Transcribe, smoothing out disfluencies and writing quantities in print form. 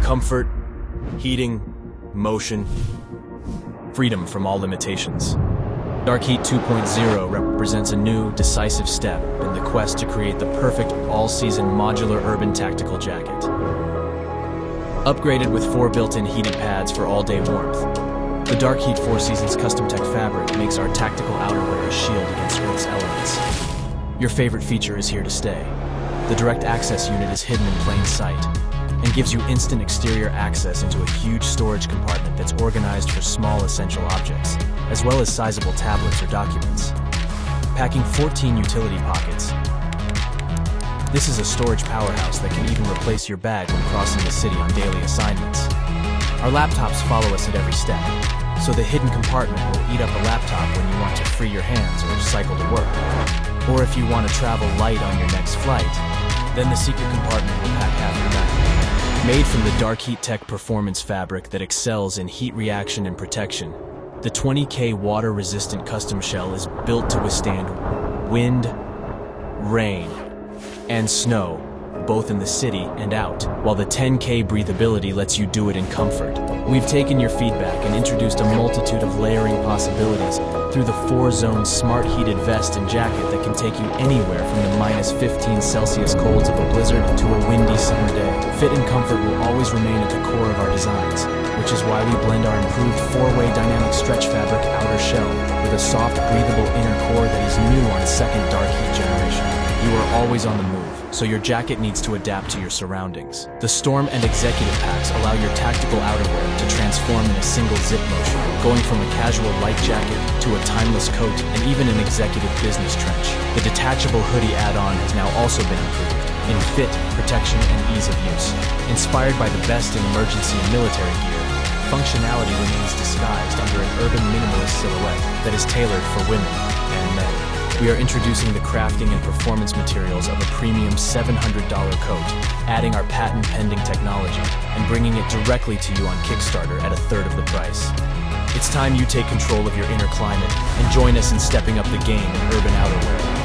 Comfort, heating, motion, freedom from all limitations. DarkHeat 2.0 represents a new, decisive step in the quest to create the perfect all-season modular urban tactical jacket. Upgraded with 4 built-in heated pads for all-day warmth, the DarkHeat 4 Seasons Custom Tech fabric makes our tactical outerwear a shield against Earth's elements. Your favorite feature is here to stay. The direct access unit is hidden in plain sight and gives you instant exterior access into a huge storage compartment that's organized for small essential objects, as well as sizable tablets or documents. Packing 14 utility pockets, this is a storage powerhouse that can even replace your bag when crossing the city on daily assignments. Our laptops follow us at every step, so the hidden compartment will eat up a laptop when you want to free your hands or cycle to work. Or if you want to travel light on your next flight, then the secret compartment will pack half your bag. Made from the DarkHeat Tech performance fabric that excels in heat reaction and protection, the 20K water-resistant custom shell is built to withstand wind, rain, and snow, both in the city and out, while the 10K breathability lets you do it in comfort. We've taken your feedback and introduced a multitude of layering possibilities through the 4-zone smart heated vest and jacket that can take you anywhere from the -15 °C colds of a blizzard to a windy summer day. Fit and comfort will always remain at the core of our designs, which is why we blend our improved 4-way dynamic stretch fabric outer shell with a soft, breathable inner core that is new on second DarkHeat generation. You are always on the move, so your jacket needs to adapt to your surroundings. The Storm and Executive packs allow your tactical outerwear to transform in a single zip motion, going from a casual light jacket to a timeless coat and even an executive business trench. The detachable hoodie add-on has now also been improved in fit, protection, and ease of use. Inspired by the best in emergency and military gear, functionality remains disguised under an urban minimalist silhouette that is tailored for women and men. We are introducing the crafting and performance materials of a premium $700 coat, adding our patent-pending technology and bringing it directly to you on Kickstarter at a third of the price. It's time you take control of your inner climate and join us in stepping up the game in urban outerwear.